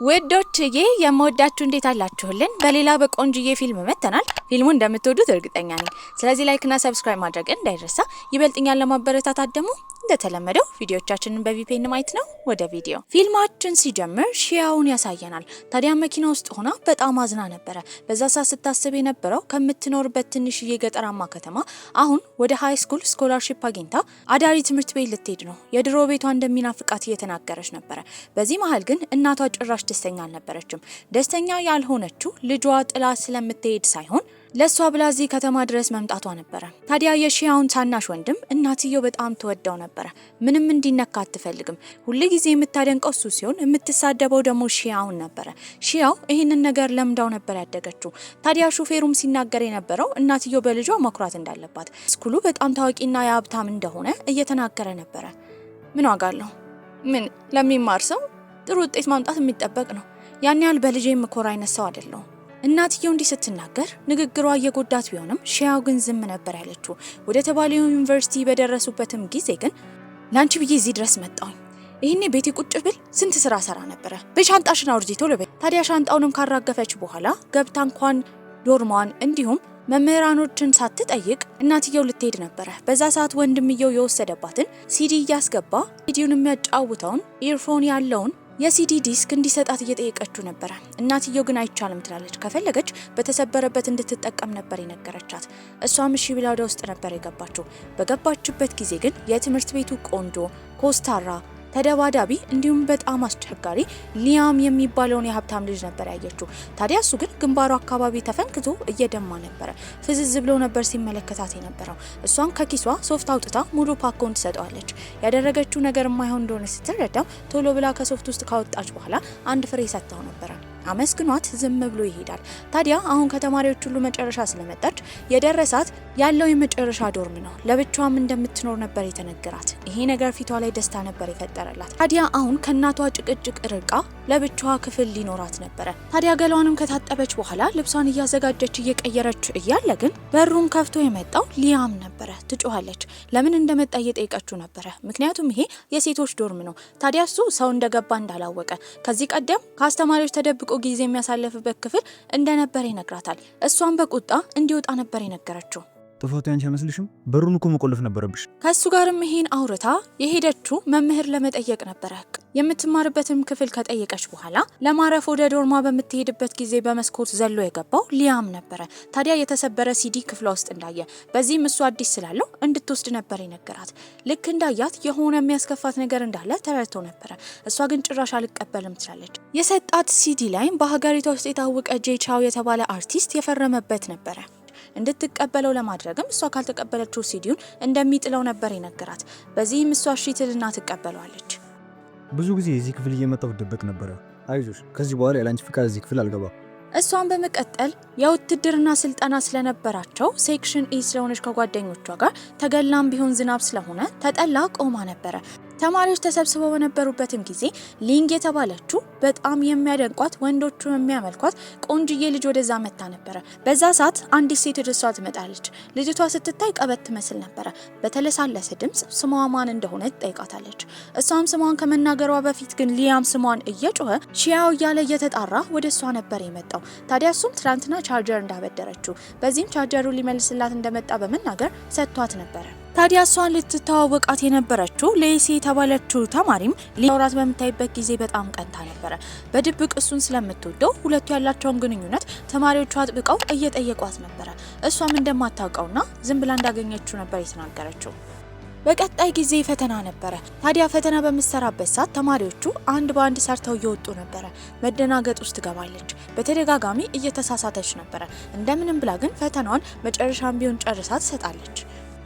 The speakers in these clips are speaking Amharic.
ወዶችዬ የምወዳችሁ እንዴት አላችሁልን? በሌላ በቆንጅዬ ፊልም መተናል። ፊልሙን እንደምትወዱት እርግጠኛ ነኝ። ስለዚህ ላይክ እና ሰብስክራይብ ማድረግ እንዳይረሳ። ይበልጥኛል ለማበረታታት ደግሞ እንደተለመደው ቪዲዮቻችንን በቪፒኤን ማየት ነው። ወደ ቪዲዮ ፊልማችን ሲጀምር ሺያውን ያሳየናል። ታዲያ መኪና ውስጥ ሆና በጣም አዝና ነበረ። በዛ ሰዓት ስታስብ የነበረው ከምትኖርበት ትንሽዬ ገጠራማ ከተማ አሁን ወደ ሃይ ስኩል ስኮላርሺፕ አግኝታ አዳሪ ትምህርት ቤት ልትሄድ ነው። የድሮ ቤቷ እንደሚናፍቃት እየተናገረች ነበረ። በዚህ መሀል ግን እናቷ ጭራሽ ደስተኛ አልነበረችም። ደስተኛ ያልሆነችው ልጇ ጥላ ስለምትሄድ ሳይሆን ለሷ ብላ እዚህ ከተማ ድረስ መምጣቷ ነበረ። ታዲያ የሺያውን ታናሽ ወንድም እናትየው በጣም ተወደው ነበረ። ምንም እንዲነካ አትፈልግም። ሁሉ ጊዜ የምታደንቀው እሱ ሲሆን የምትሳደበው ደግሞ ሺያውን ነበረ። ሺያው ይህንን ነገር ለምዳው ነበር ያደገችው። ታዲያ ሹፌሩም ሲናገር የነበረው እናትየው በልጇ መኩራት እንዳለባት፣ ስኩሉ በጣም ታዋቂና የሀብታም እንደሆነ እየተናገረ ነበረ። ምን ዋጋ አለው? ምን ለሚማር ሰው ጥሩ ውጤት ማምጣት የሚጠበቅ ነው። ያን ያህል በልጄ የምኮራ አይነት ሰው አይደለሁም። እናትየው እንዲህ ስትናገር ንግግሯ እየጎዳት ቢሆንም ሺያው ግን ዝም ነበር ያለችው። ወደ ተባለው ዩኒቨርሲቲ በደረሱበትም ጊዜ ግን ላንቺ ብዬ እዚህ ድረስ መጣሁኝ። ይሄኔ ቤቴ ቁጭ ብል ስንት ስራ ሰራ ነበረ። በሻንጣሽና አውርጂ ቶሎ በይ። ታዲያ ሻንጣውንም ካራገፈች በኋላ ገብታ እንኳን ዶርማን እንዲሁም መምህራኖችን ሳትጠይቅ እናትየው ልትሄድ ነበረ። በዛ ሰዓት ወንድምየው የወሰደባትን ሲዲ እያስገባ ሲዲውን የሚያጫውተውን ኢርፎን ያለውን የሲዲ ዲስክ እንዲሰጣት እየጠየቀችው ነበረ። እናትየው ግን አይቻልም ትላለች። ከፈለገች በተሰበረበት እንድትጠቀም ነበር የነገረቻት። እሷም እሺ ብላ ወደ ውስጥ ነበር የገባችው። በገባችበት ጊዜ ግን የትምህርት ቤቱ ቆንጆ፣ ኮስታራ፣ ተደባዳቢ እንዲሁም በጣም አስቸጋሪ ሊያም የሚባለውን የሀብታም ልጅ ነበር ያየችው። ታዲያ እሱ ግን ግንባሩ አካባቢ ተፈንክቶ እየደማ ነበረ። ፍዝዝ ብሎ ነበር ሲመለከታት የነበረው። እሷም ከኪሷ ሶፍት አውጥታ ሙሉ ፓኮን ትሰጠዋለች። ያደረገችው ነገር የማይሆን እንደሆነ ስትረዳም ቶሎ ብላ ከሶፍት ውስጥ ካወጣች በኋላ አንድ ፍሬ ሰጥታው ነበረ። አመስግኗት ዝም ብሎ ይሄዳል። ታዲያ አሁን ከተማሪዎች ሁሉ መጨረሻ ስለመጣች የደረሳት ያለው የመጨረሻ ዶርም ነው። ለብቻዋም እንደምትኖር ነበር የተነገራት። ይሄ ነገር ፊቷ ላይ ደስታ ነበር የፈጠረላት። ታዲያ አሁን ከእናቷ ጭቅጭቅ ርቃ ለብቻዋ ክፍል ሊኖራት ነበረ። ታዲያ ገላዋንም ከታጠበች በኋላ ልብሷን እያዘጋጀች እየቀየረች እያለ ግን በሩን ከፍቶ የመጣው ሊያም ነበረ። ትጮኻለች። ለምን እንደመጣ እየጠየቀችው ነበረ። ምክንያቱም ይሄ የሴቶች ዶርም ነው። ታዲያ እሱ ሰው እንደገባ እንዳላወቀ ከዚህ ቀደም ከአስተማሪዎች ተደብቆ ጊዜ የሚያሳልፍበት ክፍል እንደነበር ይነግራታል። እሷን በቁጣ እንዲወጣ ነበር የነገረችው። ጥፋቱ ያንቺ አይመስልሽም? በሩን እኮ መቆለፍ ነበረብሽ። ከሱ ጋርም ይሄን አውርታ የሄደችው መምህር ለመጠየቅ ነበረ። የምትማርበትም ክፍል ከጠየቀች በኋላ ለማረፍ ወደ ዶርማ በምትሄድበት ጊዜ በመስኮት ዘሎ የገባው ሊያም ነበረ። ታዲያ የተሰበረ ሲዲ ክፍሏ ውስጥ እንዳየ፣ በዚህም እሱ አዲስ ስላለው እንድትወስድ ነበር የነገራት። ልክ እንዳያት የሆነ የሚያስከፋት ነገር እንዳለ ተረድቶ ነበረ። እሷ ግን ጭራሽ አልቀበልም ትላለች። የሰጣት ሲዲ ላይም በሀገሪቷ ውስጥ የታወቀ ጄቻው የተባለ አርቲስት የፈረመበት ነበረ። እንድትቀበለው ለማድረግም እሷ ካልተቀበለችው ሲዲውን እንደሚጥለው ነበር የነገራት። በዚህም እሷ እሺ ትልና ትቀበለዋለች። ብዙ ጊዜ እዚህ ክፍል እየመጣሁ ደበቅ ነበረ። አይዞሽ፣ ከዚህ በኋላ ያላንቺ ፍቃድ እዚህ ክፍል አልገባም። እሷን በመቀጠል የውትድርና ስልጠና ስለነበራቸው ሴክሽን ኢ ስለሆነች ከጓደኞቿ ጋር ተገላም ቢሆን ዝናብ ስለሆነ ተጠላ ቆማ ነበረ። ተማሪዎች ተሰብስበው በነበሩበትም ጊዜ ሊንግ የተባለችው በጣም የሚያደንቋት ወንዶቹ የሚያመልኳት ቆንጅዬ ልጅ ወደዛ መጣ ነበረ። በዛ ሰዓት አንዲት ሴት ወደሷ ትመጣለች። ልጅቷ ስትታይ ቀበት ትመስል ነበረ። በተለሳለሰ ድምጽ ስሟ ማን እንደሆነ ትጠይቃታለች። እሷም ስሟን ከመናገሯ በፊት ግን ሊያም ስሟን እየጮኸ ሺያው እያለ እየተጣራ ወደሷ ነበር የመጣው። ታዲያ እሱም ትናንትና ቻርጀር እንዳበደረችው በዚህም ቻርጀሩ ሊመልስላት እንደመጣ በመናገር ሰጥቷት ነበረ። ታዲያ እሷን ልትተዋወቃት የነበረችው ሌሲ የተባለችው ተማሪም ሊያወራት በምታይበት ጊዜ በጣም ቀንታ ነበረ። በድብቅ እሱን ስለምትወደው ሁለቱ ያላቸውን ግንኙነት ተማሪዎቿ አጥብቀው እየጠየቋት ነበረ። እሷም እንደማታውቀውና ዝም ብላ እንዳገኘችው ነበር የተናገረችው። በቀጣይ ጊዜ ፈተና ነበረ። ታዲያ ፈተና በምትሰራበት ሰዓት ተማሪዎቹ አንድ በአንድ ሰርተው እየወጡ ነበረ። መደናገጥ ውስጥ ትገባለች። በተደጋጋሚ እየተሳሳተች ነበረ። እንደምንም ብላ ግን ፈተናዋን መጨረሻም ቢሆን ጨርሳ ትሰጣለች።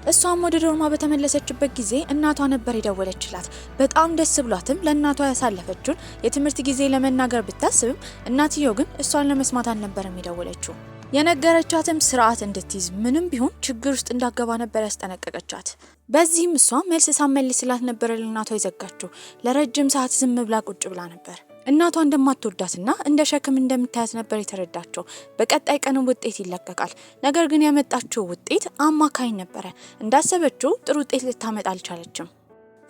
እሷም ወደ ዶርማ በተመለሰችበት ጊዜ እናቷ ነበር የደወለችላት። በጣም ደስ ብሏትም ለእናቷ ያሳለፈችውን የትምህርት ጊዜ ለመናገር ብታስብም እናትየው ግን እሷን ለመስማት አልነበረም የደወለችው። የነገረቻትም ስርዓት እንድትይዝ ምንም ቢሆን ችግር ውስጥ እንዳገባ ነበር ያስጠነቀቀቻት። በዚህም እሷ መልስ ሳትመልስላት ነበር ለእናቷ የዘጋችው። ለረጅም ሰዓት ዝም ብላ ቁጭ ብላ ነበር። እናቷ እንደማትወዳትና እንደ ሸክም እንደምታያት ነበር የተረዳቸው። በቀጣይ ቀን ውጤት ይለቀቃል። ነገር ግን ያመጣችው ውጤት አማካኝ ነበረ። እንዳሰበችው ጥሩ ውጤት ልታመጣ አልቻለችም።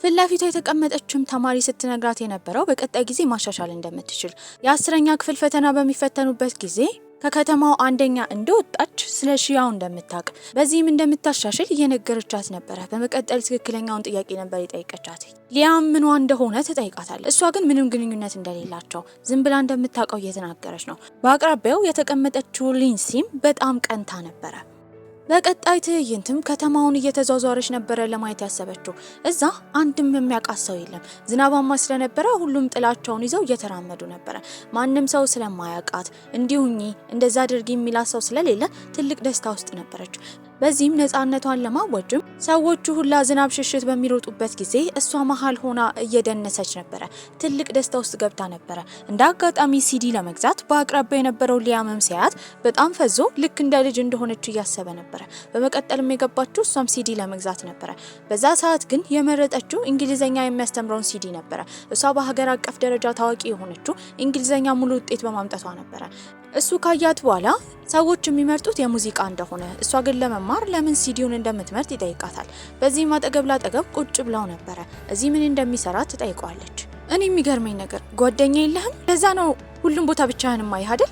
ፊት ለፊቷ የተቀመጠችም ተማሪ ስትነግራት የነበረው በቀጣይ ጊዜ ማሻሻል እንደምትችል፣ የ10ኛ ክፍል ፈተና በሚፈተኑበት ጊዜ ከከተማው አንደኛ እንደወጣች ስለ ሺያው እንደምታውቅ በዚህም እንደምታሻሽል እየነገረቻት ነበረ። በመቀጠል ትክክለኛውን ጥያቄ ነበር የጠየቀቻት። ሊያም ምኗ እንደሆነ ትጠይቃታለች። እሷ ግን ምንም ግንኙነት እንደሌላቸው ዝም ብላ እንደምታውቀው እየተናገረች ነው። በአቅራቢያው የተቀመጠችው ሊንሲም በጣም ቀንታ ነበረ። በቀጣይ ትዕይንትም ከተማውን እየተዟዟረች ነበረ ለማየት ያሰበችው። እዛ አንድም የሚያውቃት ሰው የለም። ዝናባማ ስለነበረ ሁሉም ጥላቸውን ይዘው እየተራመዱ ነበረ። ማንም ሰው ስለማያውቃት እንዲሁኝ እንደዛ አድርጊ የሚላት ሰው ስለሌለ ትልቅ ደስታ ውስጥ ነበረች። በዚህም ነፃነቷን ለማወጅም ሰዎቹ ሁላ ዝናብ ሽሽት በሚሮጡበት ጊዜ እሷ መሀል ሆና እየደነሰች ነበረ። ትልቅ ደስታ ውስጥ ገብታ ነበረ። እንደ አጋጣሚ ሲዲ ለመግዛት በአቅራቢያው የነበረው ሊያምም ሲያት በጣም ፈዞ ልክ እንደ ልጅ እንደሆነች እያሰበ ነበረ። በመቀጠልም የገባችው እሷም ሲዲ ለመግዛት ነበረ። በዛ ሰዓት ግን የመረጠችው እንግሊዘኛ የሚያስተምረውን ሲዲ ነበረ። እሷ በሀገር አቀፍ ደረጃ ታዋቂ የሆነችው እንግሊዘኛ ሙሉ ውጤት በማምጣቷ ነበረ። እሱ ካያት በኋላ ሰዎች የሚመርጡት የሙዚቃ እንደሆነ እሷ ግን ለመማር ለምን ሲዲውን እንደምትመርጥ ይጠይቃታል። በዚህም አጠገብ ላጠገብ ቁጭ ብለው ነበረ። እዚህ ምን እንደሚሰራ ትጠይቀዋለች። እኔ የሚገርመኝ ነገር ጓደኛ የለህም? ለዛ ነው ሁሉም ቦታ ብቻህን ማይህ አይደል?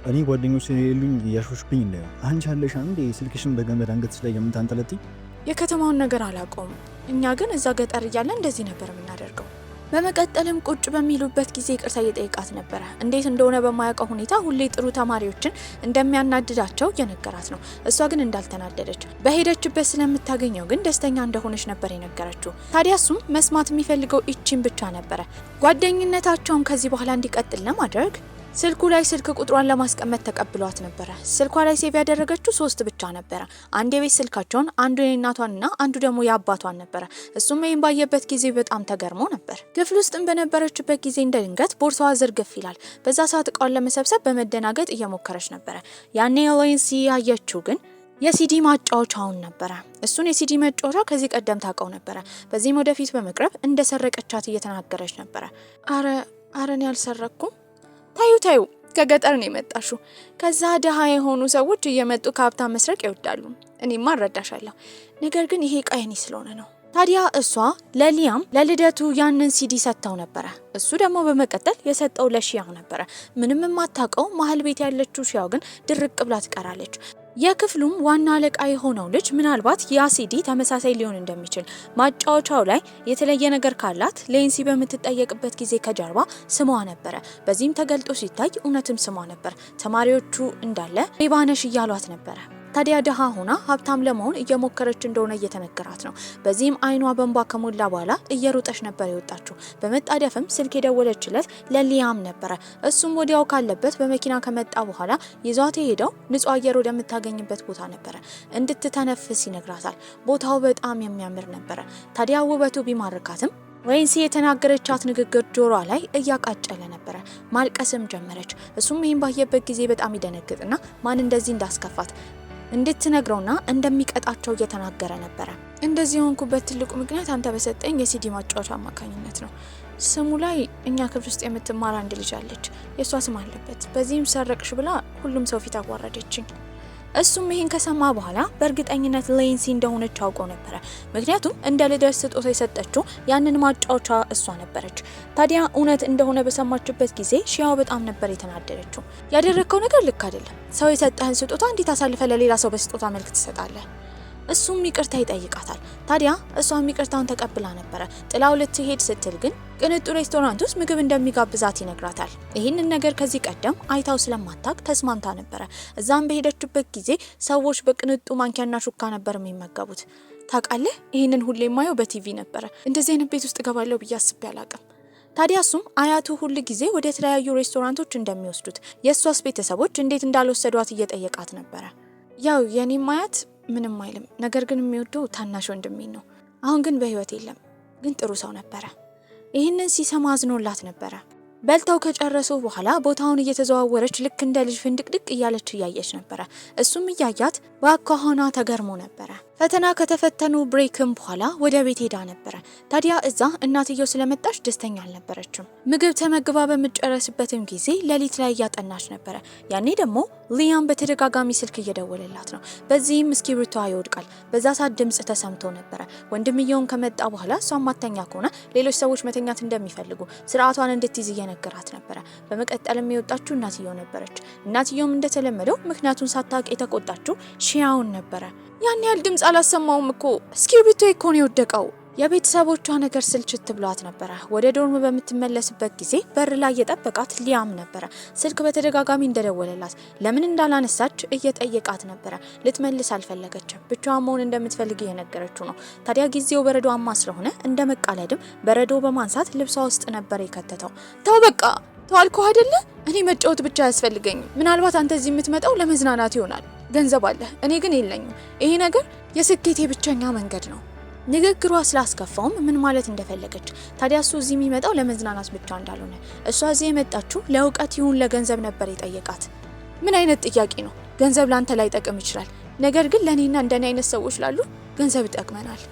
እኔ ጓደኞች የሉኝ እያሾሽብኝ እንደ አንቺ አለሽ አንዴ ስልክሽን በገመድ አንገትሽ ላይ የምታንጠለጥይ። የከተማውን ነገር አላውቀውም። እኛ ግን እዛ ገጠር እያለ እንደዚህ ነበር የምናደርገው። በመቀጠልም ቁጭ በሚሉበት ጊዜ ይቅርታ እየጠየቃት ነበረ። እንዴት እንደሆነ በማያውቀው ሁኔታ ሁሌ ጥሩ ተማሪዎችን እንደሚያናድዳቸው እየነገራት ነው። እሷ ግን እንዳልተናደደች በሄደችበት ስለምታገኘው ግን ደስተኛ እንደሆነች ነበር የነገረችው። ታዲያ እሱም መስማት የሚፈልገው ይቺን ብቻ ነበረ። ጓደኝነታቸውን ከዚህ በኋላ እንዲቀጥል ለማድረግ ስልኩ ላይ ስልክ ቁጥሯን ለማስቀመጥ ተቀብሏት ነበረ። ስልኳ ላይ ሴቭ ያደረገችው 3 ብቻ ነበረ። አንድ የቤት ስልካቸውን፣ አንዱ የእናቷንና አንዱ ደግሞ የአባቷን ነበረ። እሱም ይህን ባየበት ጊዜ በጣም ተገርሞ ነበር። ክፍል ውስጥም በነበረችበት ጊዜ እንደ ድንገት ቦርሳዋ ዝርግፍ ይላል። በዛ ሰዓት እቃውን ለመሰብሰብ በመደናገጥ እየሞከረች ነበረ። ያኔ ሌንሲ ያየችው ግን የሲዲ ማጫወቻውን ነበረ። እሱን የሲዲ መጫወቻ ከዚህ ቀደም ታውቀው ነበረ። በዚህም ወደፊት በመቅረብ እንደሰረቀቻት እየተናገረች ነበረ። አረን ያልሰረኩም ታዩ ከገጠር ነው የመጣሹ። ከዛ ደሃ የሆኑ ሰዎች እየመጡ ከሀብታም መስረቅ ይወዳሉ። እኔማ እረዳሻለሁ፣ ነገር ግን ይሄ ቃየኒ ስለሆነ ነው። ታዲያ እሷ ለሊያም ለልደቱ ያንን ሲዲ ሰጥተው ነበረ። እሱ ደግሞ በመቀጠል የሰጠው ለሺያው ነበረ። ምንም የማታውቀው መሀል ቤት ያለችው ሺያው ግን ድርቅ ብላ ትቀራለች። የክፍሉም ዋና አለቃ የሆነው ልጅ ምናልባት ያ ሲዲ ተመሳሳይ ሊሆን እንደሚችል ማጫወቻው ላይ የተለየ ነገር ካላት ሌንሲ በምትጠየቅበት ጊዜ ከጀርባ ስሟ ነበረ። በዚህም ተገልጦ ሲታይ እውነትም ስሟ ነበር። ተማሪዎቹ እንዳለ ሌባነሽ እያሏት ነበረ። ታዲያ ደሃ ሆና ሀብታም ለመሆን እየሞከረች እንደሆነ እየተነገራት ነው። በዚህም አይኗ በእንባ ከሞላ በኋላ እየሮጠች ነበር የወጣችው። በመጣደፍም ስልክ የደወለችለት ለሊያም ነበረ። እሱም ወዲያው ካለበት በመኪና ከመጣ በኋላ ይዟት የሄደው ንጹህ አየር ወደምታገኝበት ቦታ ነበረ። እንድትተነፍስ ይነግራታል። ቦታው በጣም የሚያምር ነበረ። ታዲያ ውበቱ ቢማርካትም ሌንሲ የተናገረቻት ንግግር ጆሮዋ ላይ እያቃጨለ ነበረ። ማልቀስም ጀመረች። እሱም ይህን ባየበት ጊዜ በጣም ይደነግጥና ማን እንደዚህ እንዳስከፋት እንድትነግረውና እንደሚቀጣቸው እየተናገረ ነበረ። እንደዚህ ሆንኩበት ትልቁ ምክንያት አንተ በሰጠኝ የሲዲ ማጫወቻ አማካኝነት ነው። ስሙ ላይ እኛ ክፍል ውስጥ የምትማር አንድ ልጅ አለች፣ የእሷ ስም አለበት። በዚህም ሰረቅሽ ብላ ሁሉም ሰው ፊት አዋረደችኝ። እሱም ይሄን ከሰማ በኋላ በእርግጠኝነት ሌንሲ እንደሆነች አውቆ ነበረ። ምክንያቱም እንደ ልደት ስጦታ የሰጠችው ያንን ማጫወቻ እሷ ነበረች። ታዲያ እውነት እንደሆነ በሰማችበት ጊዜ ሺያው በጣም ነበር የተናደደችው። ያደረከው ነገር ልክ አይደለም። ሰው የሰጠህን ስጦታ እንዴት አሳልፈ ለሌላ ሰው በስጦታ መልክ ትሰጣለህ? እሱም ይቅርታ ይጠይቃታል። ታዲያ እሷም ይቅርታውን ተቀብላ ነበረ። ጥላው ልትሄድ ስትል ግን ቅንጡ ሬስቶራንት ውስጥ ምግብ እንደሚጋብዛት ይነግራታል። ይህንን ነገር ከዚህ ቀደም አይታው ስለማታቅ ተስማምታ ነበረ። እዛም በሄደችበት ጊዜ ሰዎች በቅንጡ ማንኪያና ሹካ ነበር የሚመገቡት። ታውቃለህ፣ ይህንን ሁሌ የማየው በቲቪ ነበረ። እንደዚህ አይነት ቤት ውስጥ እገባለሁ ብዬ አስቤ አላቅም። ታዲያ እሱም አያቱ ሁል ጊዜ ወደ ተለያዩ ሬስቶራንቶች እንደሚወስዱት የእሷስ ቤተሰቦች እንዴት እንዳልወሰዷት እየጠየቃት ነበረ። ያው የኔም አያት ምንም አይልም፣ ነገር ግን የሚወደው ታናሽ ወንድሜን ነው። አሁን ግን በህይወት የለም፣ ግን ጥሩ ሰው ነበረ። ይህንን ሲሰማ አዝኖላት ነበረ። በልተው ከጨረሱ በኋላ ቦታውን እየተዘዋወረች ልክ እንደ ልጅ ፍንድቅድቅ እያለች እያየች ነበረ። እሱም እያያት በአኳኋኗ ተገርሞ ነበረ። ፈተና ከተፈተኑ ብሬክም በኋላ ወደ ቤት ሄዳ ነበረ። ታዲያ እዛ እናትየው ስለመጣች ደስተኛ አልነበረችም። ምግብ ተመግባ በምትጨረስበትም ጊዜ ሌሊት ላይ እያጠናች ነበረ። ያኔ ደግሞ ሊያም በተደጋጋሚ ስልክ እየደወለላት ነው። በዚህም እስክሪብቶዋ ይወድቃል። በዛ ሰዓት ድምጽ ተሰምቶ ነበረ። ወንድምየውን ከመጣ በኋላ እሷ ማተኛ ከሆነ ሌሎች ሰዎች መተኛት እንደሚፈልጉ ስርዓቷን እንድትይዝ እየነገራት ነበረ። በመቀጠልም የወጣችው እናትየው ነበረች። እናትየውም እንደተለመደው ምክንያቱን ሳታውቅ የተቆጣችው ሺያውን ነበረ። ያን ያህል ድምጽ አላሰማውም እኮ እስክሪብቶ እኮ ነው የወደቀው። የቤተሰቦቿ ነገር ስልችት ብሏት ነበረ። ወደ ዶርም በምትመለስበት ጊዜ በር ላይ የጠበቃት ሊያም ነበረ። ስልክ በተደጋጋሚ እንደደወለላት ለምን እንዳላነሳች እየጠየቃት ነበረ። ልትመልስ አልፈለገችም። ብቻዋን መሆን እንደምትፈልግ እየነገረችው ነው። ታዲያ ጊዜው በረዶማ ስለሆነ እንደ መቃለድም በረዶ በማንሳት ልብሷ ውስጥ ነበር የከተተው። ተው በቃ ተዋልኩ አይደለ? እኔ መጫወት ብቻ አያስፈልገኝም። ምናልባት አንተ እዚህ የምትመጣው ለመዝናናት ይሆናል። ገንዘብ አለ፣ እኔ ግን የለኝም። ይሄ ነገር የስኬቴ ብቸኛ መንገድ ነው። ንግግሯ ስላስከፋውም ምን ማለት እንደፈለገች። ታዲያ እሱ እዚህ የሚመጣው ለመዝናናት ብቻ እንዳልሆነ፣ እሷ እዚህ የመጣችው ለእውቀት ይሁን ለገንዘብ ነበር የጠየቃት። ምን አይነት ጥያቄ ነው? ገንዘብ ላንተ ላይ ጠቅም ይችላል፣ ነገር ግን ለእኔና እንደኔ አይነት ሰዎች ላሉ ገንዘብ ይጠቅመናል።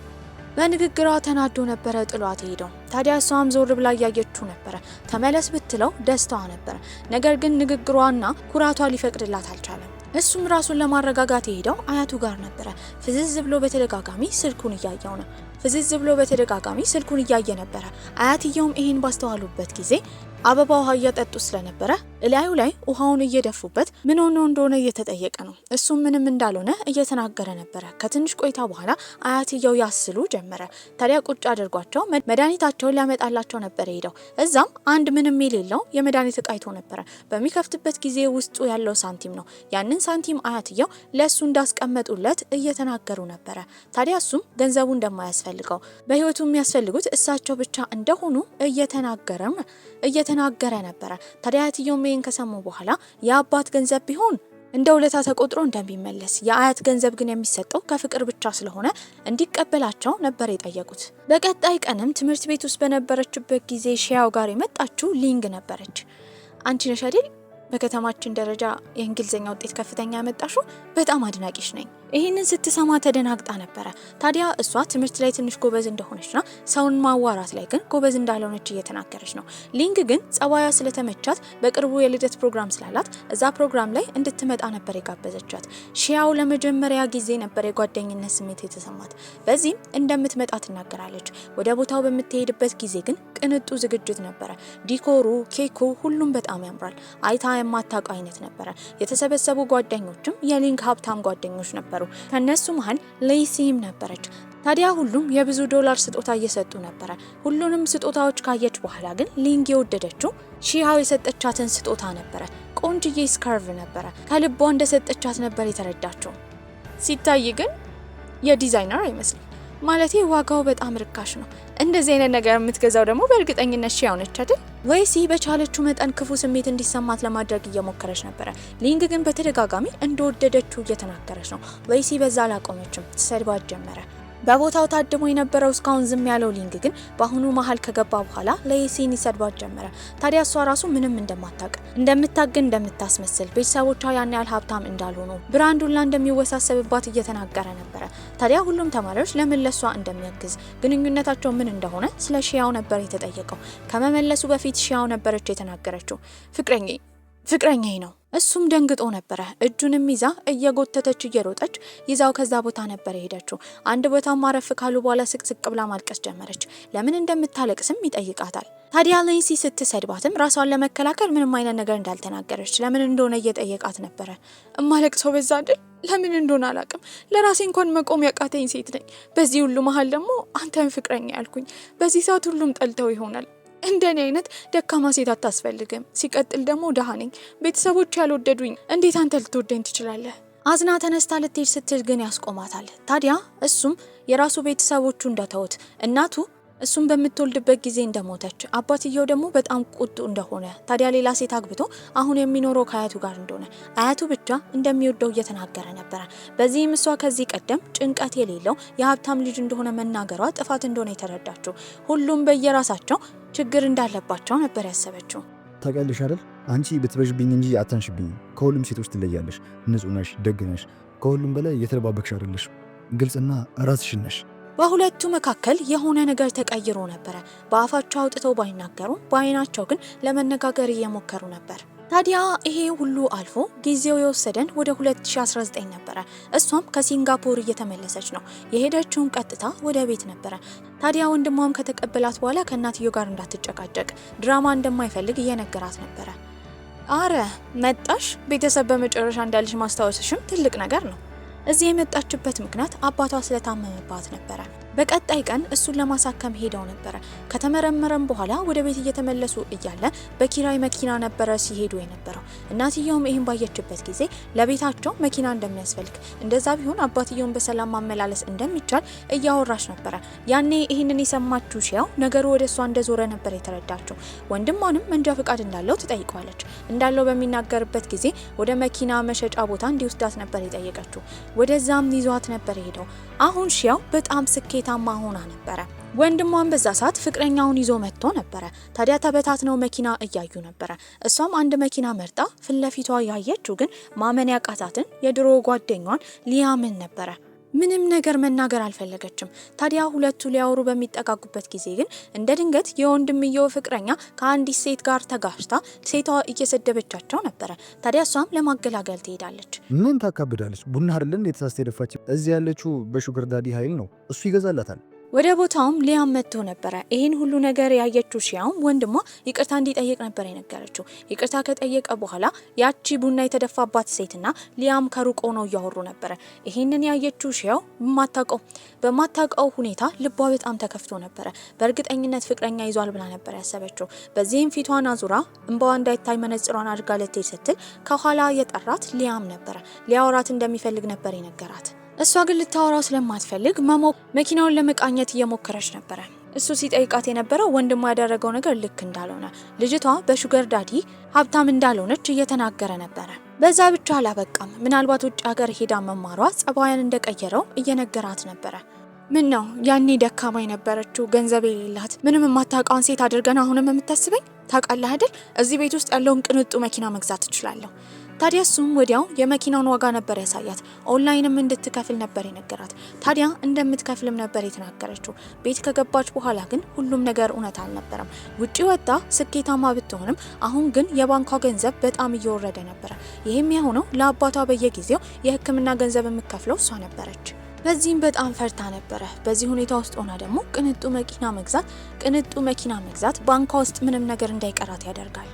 በንግግሯ ተናዶ ነበረ ጥሏት ሄደው። ታዲያ እሷም ዞር ብላ እያየችው ነበረ። ተመለስ ብትለው ደስታዋ ነበረ። ነገር ግን ንግግሯና ኩራቷ ሊፈቅድላት አልቻለም። እሱም ራሱን ለማረጋጋት የሄደው አያቱ ጋር ነበረ። ፍዝዝ ብሎ በተደጋጋሚ ስልኩን እያየ ነበረ። አያትየውም ይሄን ባስተዋሉበት ጊዜ አበባ ውሃ እያጠጡ ስለነበረ እላዩ ላይ ውሃውን እየደፉበት ምን ሆኖ እንደሆነ እየተጠየቀ ነው። እሱም ምንም እንዳልሆነ እየተናገረ ነበረ። ከትንሽ ቆይታ በኋላ አያትየው ያስሉ ጀመረ። ታዲያ ቁጭ አድርጓቸው መድኃኒታቸውን ሊያመጣላቸው ነበር ሄደው። እዛም አንድ ምንም የሌለው የመድኃኒት እቃ አይቶ ነበረ። በሚከፍትበት ጊዜ ውስጡ ያለው ሳንቲም ነው። ያንን ሳንቲም አያትየው ለእሱ እንዳስቀመጡለት እየተናገሩ ነበረ። ታዲያ እሱም ገንዘቡ እንደማያስፈልገው በህይወቱ የሚያስፈልጉት እሳቸው ብቻ እንደሆኑ እየተናገረ ነበረ። ታዲያ አያትየው ይህን ከሰሙ በኋላ የአባት ገንዘብ ቢሆን እንደ ውለታ ተቆጥሮ እንደሚመለስ፣ የአያት ገንዘብ ግን የሚሰጠው ከፍቅር ብቻ ስለሆነ እንዲቀበላቸው ነበር የጠየቁት። በቀጣይ ቀንም ትምህርት ቤት ውስጥ በነበረችበት ጊዜ ሺያው ጋር የመጣችው ሊንግ ነበረች። አንቺ ነሽ አይደል በከተማችን ደረጃ የእንግሊዝኛ ውጤት ከፍተኛ ያመጣሽው? በጣም አድናቂሽ ነኝ። ይህንን ስትሰማ ተደናግጣ ነበረ። ታዲያ እሷ ትምህርት ላይ ትንሽ ጎበዝ እንደሆነችና ሰውን ማዋራት ላይ ግን ጎበዝ እንዳልሆነች እየተናገረች ነው። ሊንግ ግን ጸባያ ስለተመቻት በቅርቡ የልደት ፕሮግራም ስላላት እዛ ፕሮግራም ላይ እንድትመጣ ነበር የጋበዘቻት። ሺያው ለመጀመሪያ ጊዜ ነበር የጓደኝነት ስሜት የተሰማት። በዚህም እንደምትመጣ ትናገራለች። ወደ ቦታው በምትሄድበት ጊዜ ግን ቅንጡ ዝግጅት ነበረ። ዲኮሩ፣ ኬኩ፣ ሁሉም በጣም ያምራል። አይታ የማታውቀው አይነት ነበረ። የተሰበሰቡ ጓደኞችም የሊንግ ሀብታም ጓደኞች ነበሩ። ከነሱ መሃል ሌሲም ነበረች። ታዲያ ሁሉም የብዙ ዶላር ስጦታ እየሰጡ ነበረ። ሁሉንም ስጦታዎች ካየች በኋላ ግን ሊንግ የወደደችው ሺያው የሰጠቻትን ስጦታ ነበረ። ቆንጅዬ ስካርቭ ነበረ። ከልቧ እንደሰጠቻት ነበር የተረዳችው። ሲታይ ግን የዲዛይነር አይመስልም። ማለቴ ዋጋው በጣም ርካሽ ነው። እንደዚህ አይነት ነገር የምትገዛው ደግሞ በእርግጠኝነት ሺያው ነች አይደል? ሌሲ በቻለችው መጠን ክፉ ስሜት እንዲሰማት ለማድረግ እየሞከረች ነበረ። ሊንግ ግን በተደጋጋሚ እንደወደደችው እየተናገረች ነው። ሌሲ በዛ አላቆመችም፣ ትሰድባት ጀመረ። በቦታው ታድሞ የነበረው እስካሁን ዝም ያለው ሊንግ ግን በአሁኑ መሀል ከገባ በኋላ ሌሲን ይሰድባት ጀመረ። ታዲያ እሷ ራሱ ምንም እንደማታውቅ እንደምታስመስል፣ ቤተሰቦቿ ያን ያህል ሀብታም እንዳልሆኑ፣ ብራንዱላ እንደሚወሳሰብባት እየተናገረ ነበረ። ታዲያ ሁሉም ተማሪዎች ለምን ለሷ እንደሚያግዝ፣ ግንኙነታቸው ምን እንደሆነ ስለ ሺያው ነበር የተጠየቀው። ከመመለሱ በፊት ሺያው ነበረች የተናገረችው ፍቅረኛዬ ነው። እሱም ደንግጦ ነበረ። እጁንም ይዛ እየጎተተች እየሮጠች ይዛው ከዛ ቦታ ነበር የሄደችው። አንድ ቦታ ማረፍ ካሉ በኋላ ስቅስቅ ብላ ማልቀስ ጀመረች። ለምን እንደምታለቅስም ይጠይቃታል። ታዲያ ሌሲ ስትሰድባትም ራሷን ለመከላከል ምንም አይነት ነገር እንዳልተናገረች ለምን እንደሆነ እየጠየቃት ነበረ። እማለቅሰው በዛ አይደል? ለምን እንደሆነ አላቅም። ለራሴ እንኳን መቆም ያቃተኝ ሴት ነኝ። በዚህ ሁሉ መሀል ደግሞ አንተን ፍቅረኛ ያልኩኝ። በዚህ ሰዓት ሁሉም ጠልተው ይሆናል። እንደኔ አይነት ደካማ ሴት አታስፈልግም። ሲቀጥል ደግሞ ደሃ ነኝ። ቤተሰቦች ያልወደዱኝ፣ እንዴት አንተ ልትወደኝ ትችላለህ? አዝና ተነስታ ልትሄድ ስትል ግን ያስቆማታል። ታዲያ እሱም የራሱ ቤተሰቦቹ እንደተውት፣ እናቱ እሱም በምትወልድበት ጊዜ እንደሞተች፣ አባትየው ደግሞ በጣም ቁጡ እንደሆነ፣ ታዲያ ሌላ ሴት አግብቶ አሁን የሚኖረው ከአያቱ ጋር እንደሆነ፣ አያቱ ብቻ እንደሚወደው እየተናገረ ነበረ። በዚህም እሷ ከዚህ ቀደም ጭንቀት የሌለው የሀብታም ልጅ እንደሆነ መናገሯ ጥፋት እንደሆነ የተረዳችው። ሁሉም በየራሳቸው ችግር እንዳለባቸው ነበር ያሰበችው። ታውቂያለሽ አይደል? አንቺ ብትበዥብኝ እንጂ አታንሽብኝ። ከሁሉም ሴቶች ትለያለሽ። ንጹህ ነሽ፣ ደግ ነሽ። ከሁሉም በላይ የተደባበቅሽ አይደለሽ። ግልጽና ራስሽን ነሽ። በሁለቱ መካከል የሆነ ነገር ተቀይሮ ነበረ። በአፋቸው አውጥተው ባይናገሩም በአይናቸው ግን ለመነጋገር እየሞከሩ ነበር። ታዲያ ይሄ ሁሉ አልፎ ጊዜው የወሰደን ወደ 2019 ነበረ። እሷም ከሲንጋፖር እየተመለሰች ነው። የሄደችውም ቀጥታ ወደ ቤት ነበረ። ታዲያ ወንድሟም ከተቀበላት በኋላ ከእናትየው ጋር እንዳትጨቃጨቅ ድራማ እንደማይፈልግ እየነገራት ነበረ። አረ መጣሽ፣ ቤተሰብ በመጨረሻ እንዳልሽ ማስታወስሽም ትልቅ ነገር ነው። እዚህ የመጣችበት ምክንያት አባቷ ስለታመመባት ነበረ። በቀጣይ ቀን እሱን ለማሳከም ሄደው ነበረ። ከተመረመረም በኋላ ወደ ቤት እየተመለሱ እያለ በኪራይ መኪና ነበረ ሲሄዱ የነበረው። እናትየውም ይህን ባየችበት ጊዜ ለቤታቸው መኪና እንደሚያስፈልግ፣ እንደዛ ቢሆን አባትየውን በሰላም ማመላለስ እንደሚቻል እያወራች ነበረ። ያኔ ይህንን የሰማችው ሺያው ነገሩ ወደ እሷ እንደዞረ ነበር የተረዳችው። ወንድሟንም መንጃ ፍቃድ እንዳለው ትጠይቀዋለች። እንዳለው በሚናገርበት ጊዜ ወደ መኪና መሸጫ ቦታ እንዲወስዳት ነበር የጠየቀችው። ወደዛም ይዟት ነበር ሄደው። አሁን ሺያው በጣም ስኬታማ ሆና ነበረ። ወንድሟን በዛ ሰዓት ፍቅረኛውን ይዞ መጥቶ ነበረ። ታዲያ ተበታትነው መኪና እያዩ ነበረ። እሷም አንድ መኪና መርጣ ፊትለፊቷ ያየችው ግን ማመን ያቃታትን የድሮ ጓደኛዋን ሊያምን ነበረ። ምንም ነገር መናገር አልፈለገችም። ታዲያ ሁለቱ ሊያወሩ በሚጠጋጉበት ጊዜ ግን እንደ ድንገት የወንድምየው ፍቅረኛ ከአንዲት ሴት ጋር ተጋጭታ ሴቷ እየሰደበቻቸው ነበረ። ታዲያ እሷም ለማገላገል ትሄዳለች። ምን ታካብዳለች? ቡና አይደለም የተሳስተ የደፋች። እዚህ ያለችው በሹገር ዳዲ ኃይል ነው። እሱ ይገዛላታል። ወደ ቦታውም ሊያም መጥቶ ነበረ። ይህን ሁሉ ነገር ያየችው ሺያውም ወንድሟ ይቅርታ እንዲጠይቅ ነበር የነገረችው። ይቅርታ ከጠየቀ በኋላ ያቺ ቡና የተደፋባት ሴትና ሊያም ከሩቅ ሆነው እያወሩ ነበረ። ይህንን ያየችው ሺያው በማታውቀው ሁኔታ ልቧ በጣም ተከፍቶ ነበረ። በእርግጠኝነት ፍቅረኛ ይዟል ብላ ነበር ያሰበችው። በዚህም ፊቷን አዙራ እንባዋ እንዳይታይ መነጽሯን አድርጋ ልትሄድ ስትል ከኋላ የጠራት ሊያም ነበረ። ሊያወራት እንደሚፈልግ ነበር የነገራት። እሷ ግን ልታወራው ስለማትፈልግ መኪናውን ለመቃኘት እየሞከረች ነበረ። እሱ ሲጠይቃት የነበረው ወንድሟ ያደረገው ነገር ልክ እንዳልሆነ፣ ልጅቷ በሹገር ዳዲ ሀብታም እንዳልሆነች እየተናገረ ነበረ። በዛ ብቻ አላበቃም። ምናልባት ውጭ ሀገር ሄዳ መማሯ ጸባያን እንደቀየረው እየነገራት ነበረ። ምን ነው ያኔ ደካማ የነበረችው ገንዘብ የሌላት ምንም የማታውቀውን ሴት አድርገን አሁንም የምታስበኝ? ታውቃለህ አይደል? እዚህ ቤት ውስጥ ያለውን ቅንጡ መኪና መግዛት እችላለሁ። ታዲያ እሱም ወዲያው የመኪናውን ዋጋ ነበር ያሳያት። ኦንላይንም እንድትከፍል ነበር የነገራት። ታዲያ እንደምትከፍልም ነበር የተናገረችው። ቤት ከገባች በኋላ ግን ሁሉም ነገር እውነት አልነበረም። ውጪ ወጣ ስኬታማ ብትሆንም አሁን ግን የባንኳ ገንዘብ በጣም እየወረደ ነበረ። ይህም የሆነው ለአባቷ በየጊዜው የሕክምና ገንዘብ የምትከፍለው እሷ ነበረች። በዚህም በጣም ፈርታ ነበረ። በዚህ ሁኔታ ውስጥ ሆና ደግሞ ቅንጡ መኪና መግዛት ባንኳ ውስጥ ምንም ነገር እንዳይቀራት ያደርጋል።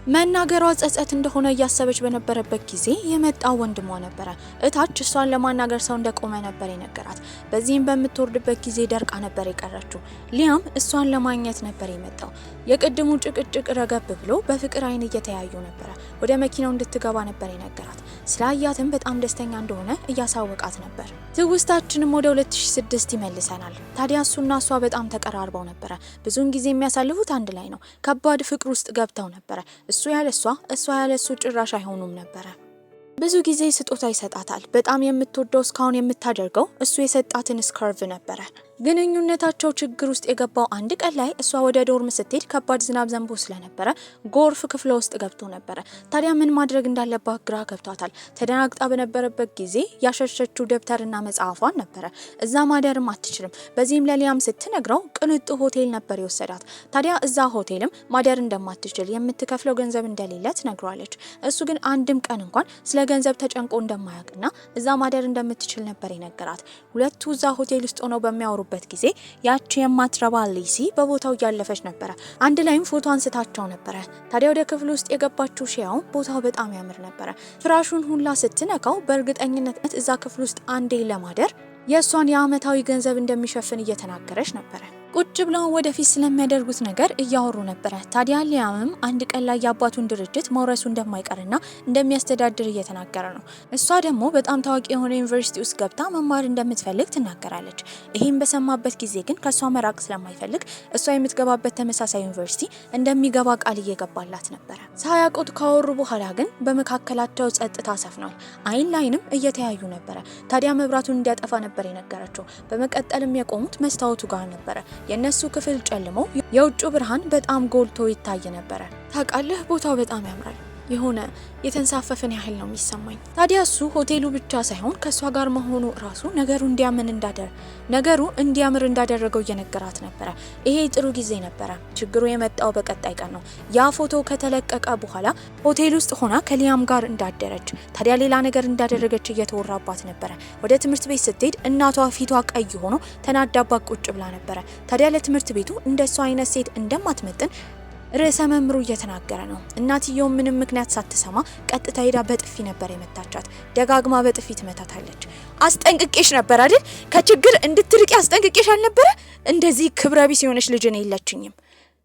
መናገሯ ጸጸት እንደሆነ እያሰበች በነበረበት ጊዜ የመጣው ወንድሟ ነበረ። እታች እሷን ለማናገር ሰው እንደቆመ ነበር የነገራት። በዚህም በምትወርድበት ጊዜ ደርቃ ነበር የቀረችው። ሊያም እሷን ለማግኘት ነበር የመጣው። የቅድሙ ጭቅጭቅ ረገብ ብሎ በፍቅር አይን እየተያዩ ነበረ። ወደ መኪናው እንድትገባ ነበር የነገራት። ስላያትም በጣም ደስተኛ እንደሆነ እያሳወቃት ነበር። ትውስታችንም ወደ 2006 ይመልሰናል። ታዲያ እሱና እሷ በጣም ተቀራርበው ነበረ። ብዙውን ጊዜ የሚያሳልፉት አንድ ላይ ነው። ከባድ ፍቅር ውስጥ ገብተው ነበረ። እሱ ያለ እሷ ያለ እሱ ጭራሽ አይሆኑም ነበረ። ብዙ ጊዜ ስጦታ ይሰጣታል። በጣም የምትወደው እስካሁን የምታደርገው እሱ የሰጣትን ስካርቭ ነበረ። ግንኙነታቸው ችግር ውስጥ የገባው አንድ ቀን ላይ እሷ ወደ ዶርም ስትሄድ ከባድ ዝናብ ዘንቦ ስለነበረ ጎርፍ ክፍሏ ውስጥ ገብቶ ነበረ። ታዲያ ምን ማድረግ እንዳለባት ግራ ገብቷታል። ተደናግጣ በነበረበት ጊዜ ያሸሸችው ደብተርና መጽሐፏን ነበረ። እዛ ማደርም አትችልም። በዚህም ለሊያም ስትነግረው ቅንጡ ሆቴል ነበር የወሰዳት። ታዲያ እዛ ሆቴልም ማደር እንደማትችል የምትከፍለው ገንዘብ እንደሌለ ትነግሯለች። እሱ ግን አንድም ቀን እንኳን ስለ ገንዘብ ተጨንቆ እንደማያውቅና እዛ ማደር እንደምትችል ነበር የነገራት። ሁለቱ እዛ ሆቴል ውስጥ ሆነው በሚያወሩበት ጊዜ ያቺ የማትረባ ሊሲ በቦታው እያለፈች ነበረ። አንድ ላይም ፎቶ አንስታቸው ነበረ። ታዲያ ወደ ክፍል ውስጥ የገባችው ሺያው ቦታው በጣም ያምር ነበረ። ፍራሹን ሁላ ስትነካው በእርግጠኝነት እዛ ክፍል ውስጥ አንዴ ለማደር የእሷን የአመታዊ ገንዘብ እንደሚሸፍን እየተናገረች ነበረ። ቁጭ ብለው ወደፊት ስለሚያደርጉት ነገር እያወሩ ነበረ። ታዲያ ሊያምም አንድ ቀን ላይ የአባቱን ድርጅት መውረሱ እንደማይቀርና እንደሚያስተዳድር እየተናገረ ነው። እሷ ደግሞ በጣም ታዋቂ የሆነ ዩኒቨርሲቲ ውስጥ ገብታ መማር እንደምትፈልግ ትናገራለች። ይህም በሰማበት ጊዜ ግን ከእሷ መራቅ ስለማይፈልግ እሷ የምትገባበት ተመሳሳይ ዩኒቨርሲቲ እንደሚገባ ቃል እየገባላት ነበረ። ሳያውቁት ካወሩ በኋላ ግን በመካከላቸው ጸጥታ ሰፍኗል። አይን ላይንም እየተያዩ ነበረ። ታዲያ መብራቱን እንዲያጠፋ ነበር የነገረችው። በመቀጠልም የቆሙት መስታወቱ ጋር ነበረ። የነሱ ክፍል ጨልሞ የውጭ ብርሃን በጣም ጎልቶ ይታይ ነበረ። ታውቃለህ ቦታው በጣም ያምራል። የሆነ የተንሳፈፈን ያህል ነው የሚሰማኝ። ታዲያ እሱ ሆቴሉ ብቻ ሳይሆን ከሷ ጋር መሆኑ ራሱ ነገሩ እንዲያምር እንዳደረገው እየነገራት ነበረ። ይሄ ጥሩ ጊዜ ነበረ። ችግሩ የመጣው በቀጣይ ቀን ነው። ያ ፎቶ ከተለቀቀ በኋላ ሆቴል ውስጥ ሆና ከሊያም ጋር እንዳደረች፣ ታዲያ ሌላ ነገር እንዳደረገች እየተወራባት ነበረ። ወደ ትምህርት ቤት ስትሄድ እናቷ ፊቷ ቀይ ሆኖ ተናዳባት ቁጭ ብላ ነበረ። ታዲያ ለትምህርት ቤቱ እንደሷ አይነት ሴት እንደማትመጥን ርዕሰ መምሩ እየተናገረ ነው። እናትየው ምንም ምክንያት ሳትሰማ ቀጥታ ሄዳ በጥፊ ነበር የመታቻት። ደጋግማ በጥፊ ትመታታለች። አስጠንቅቄሽ ነበር አይደል? ከችግር እንድትርቂ አስጠንቅቄሽ አልነበረ? እንደዚህ ክብረ ቢስ የሆነች ልጅ ነው የለችኝም።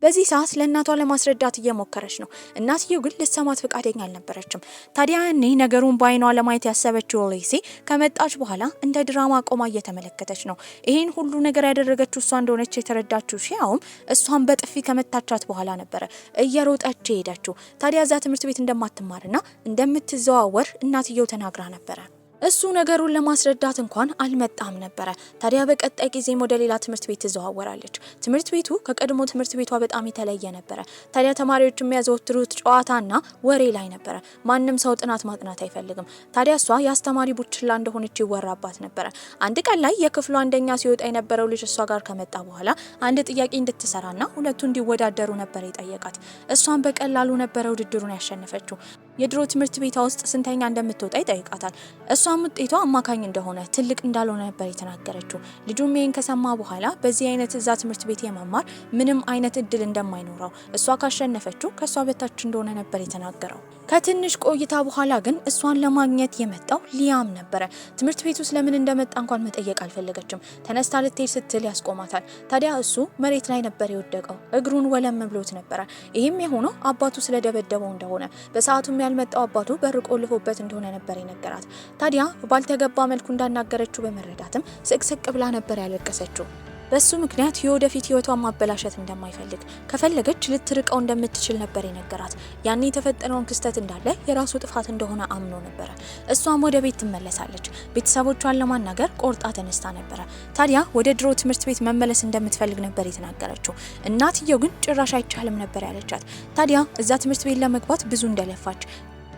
በዚህ ሰዓት ለእናቷ ለማስረዳት እየሞከረች ነው። እናትየው ግን ልትሰማት ፈቃደኛ አልነበረችም። ታዲያ እኔ ነገሩን በአይኗ ለማየት ያሰበችው ሌሲ ከመጣች በኋላ እንደ ድራማ ቆማ እየተመለከተች ነው። ይሄን ሁሉ ነገር ያደረገችው እሷ እንደሆነች የተረዳችው ሺያውም እሷን በጥፊ ከመታቻት በኋላ ነበረ እየሮጠች ሄደችው። ታዲያ እዛ ትምህርት ቤት እንደማትማርና እንደምትዘዋወር እናትየው ተናግራ ነበረ። እሱ ነገሩን ለማስረዳት እንኳን አልመጣም ነበረ። ታዲያ በቀጣይ ጊዜም ወደ ሌላ ትምህርት ቤት ትዘዋወራለች። ትምህርት ቤቱ ከቀድሞ ትምህርት ቤቷ በጣም የተለየ ነበረ። ታዲያ ተማሪዎች የሚያዘወትሩት ጨዋታና ወሬ ላይ ነበረ። ማንም ሰው ጥናት ማጥናት አይፈልግም። ታዲያ እሷ የአስተማሪ ቡችላ እንደሆነች ይወራባት ነበረ። አንድ ቀን ላይ የክፍሉ አንደኛ ሲወጣ የነበረው ልጅ እሷ ጋር ከመጣ በኋላ አንድ ጥያቄ እንድትሰራና ሁለቱ እንዲወዳደሩ ነበር የጠየቃት። እሷን በቀላሉ ነበረ ውድድሩን ያሸነፈችው። የድሮ ትምህርት ቤቷ ውስጥ ስንተኛ እንደምትወጣ ይጠይቃታል። እሷም ውጤቷ አማካኝ እንደሆነ ትልቅ እንዳልሆነ ነበር የተናገረችው። ልጁም ይሄን ከሰማ በኋላ በዚህ አይነት እዛ ትምህርት ቤት የመማር ምንም አይነት እድል እንደማይኖረው እሷ ካሸነፈችው ከሷ በታች እንደሆነ ነበር የተናገረው። ከትንሽ ቆይታ በኋላ ግን እሷን ለማግኘት የመጣው ሊያም ነበረ። ትምህርት ቤቱ ስለምን እንደመጣ እንኳን መጠየቅ አልፈለገችም። ተነስታ ልትሄድ ስትል ያስቆማታል። ታዲያ እሱ መሬት ላይ ነበር የወደቀው። እግሩን ወለም ብሎት ነበረ። ይህም የሆነው አባቱ ስለደበደበው እንደሆነ፣ በሰዓቱም ያልመጣው አባቱ በር ቆልፎበት እንደሆነ ነበር የነገራት። ታዲያ ባልተገባ መልኩ እንዳናገረችው በመረዳትም ስቅስቅ ብላ ነበር ያለቀሰችው። በሱ ምክንያት የወደፊት ህይወቷን ማበላሸት እንደማይፈልግ፣ ከፈለገች ልትርቀው እንደምትችል ነበር የነገራት። ያኔ የተፈጠረውን ክስተት እንዳለ የራሱ ጥፋት እንደሆነ አምኖ ነበረ። እሷም ወደ ቤት ትመለሳለች። ቤተሰቦቿን ለማናገር ቆርጣ ተነስታ ነበረ። ታዲያ ወደ ድሮ ትምህርት ቤት መመለስ እንደምትፈልግ ነበር የተናገረችው። እናትየው ግን ጭራሽ አይቻልም ነበር ያለቻት። ታዲያ እዛ ትምህርት ቤት ለመግባት ብዙ እንደለፋች፣